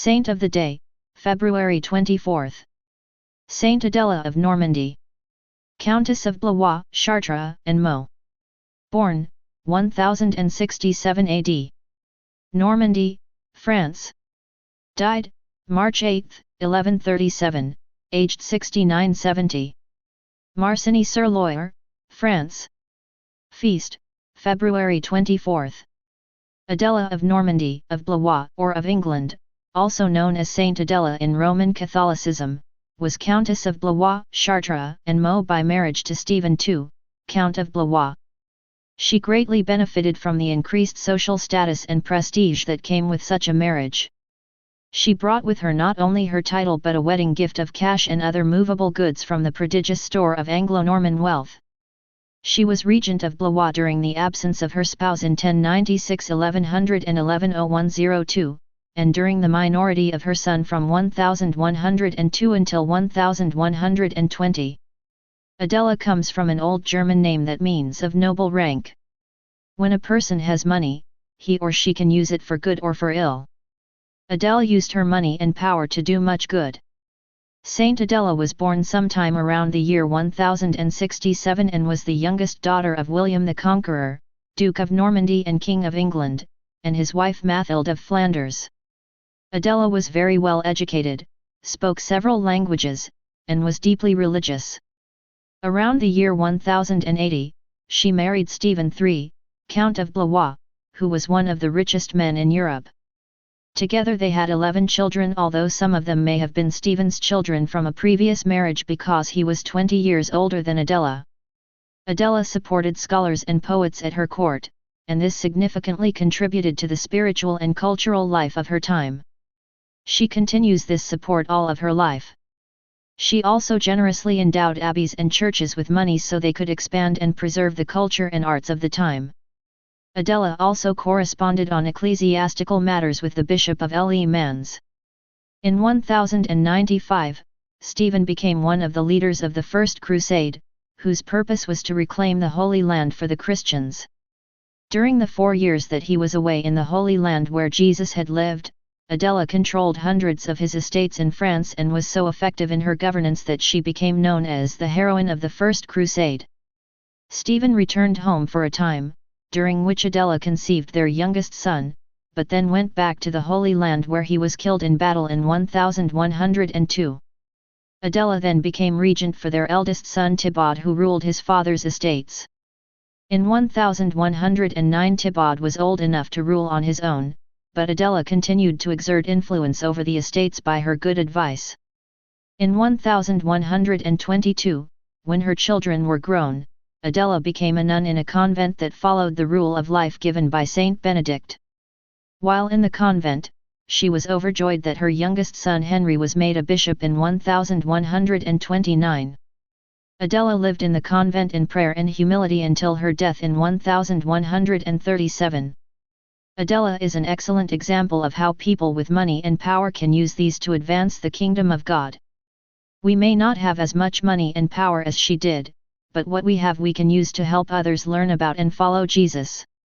Saint of the Day, February 24th. Saint Adela of Normandy, Countess of Blois, Chartres, and Meaux. Born, 1067 AD. Normandy, France. Died, March 8, 1137, aged 69-70. Marcigny-sur-Loire, France. Feast, February 24th. Adela of Normandy, of Blois, or of England, also known as Saint Adela in Roman Catholicism, was Countess of Blois, Chartres, and Meaux by marriage to Stephen II, Count of Blois. She greatly benefited from the increased social status and prestige that came with such a marriage. She brought with her not only her title but a wedding gift of cash and other movable goods from the prodigious store of Anglo-Norman wealth. She was regent of Blois during the absence of her spouse in 1096-1100 and 1101-02, and during the minority of her son from 1102 until 1120. Adela comes from an old German name that means of noble rank. When a person has money, he or she can use it for good or for ill. Adela used her money and power to do much good. Saint Adela was born sometime around the year 1067 and was the youngest daughter of William the Conqueror, Duke of Normandy and King of England, and his wife Mathilde of Flanders. Adela was very well educated, spoke several languages, and was deeply religious. Around the year 1080, she married Stephen III, Count of Blois, who was one of the richest men in Europe. Together they had 11 children, although some of them may have been Stephen's children from a previous marriage because he was 20 years older than Adela. Adela supported scholars and poets at her court, and this significantly contributed to the spiritual and cultural life of her time. She continues this support all of her life. She also generously endowed abbeys and churches with money so they could expand and preserve the culture and arts of the time. Adela also corresponded on ecclesiastical matters with the Bishop of Le Mans. In 1095, Stephen became one of the leaders of the First Crusade, whose purpose was to reclaim the Holy Land for the Christians. During the 4 years that he was away in the Holy Land where Jesus had lived, Adela controlled hundreds of his estates in France and was so effective in her governance that she became known as the heroine of the First Crusade. Stephen returned home for a time, during which Adela conceived their youngest son, but then went back to the Holy Land where he was killed in battle in 1102. Adela then became regent for their eldest son Thibaud, who ruled his father's estates. In 1109 Thibaud was old enough to rule on his own, but Adela continued to exert influence over the estates by her good advice. In 1122, when her children were grown, Adela became a nun in a convent that followed the rule of life given by Saint Benedict. While in the convent, she was overjoyed that her youngest son Henry was made a bishop in 1129. Adela lived in the convent in prayer and humility until her death in 1137. Adela is an excellent example of how people with money and power can use these to advance the kingdom of God. We may not have as much money and power as she did, but what we have we can use to help others learn about and follow Jesus.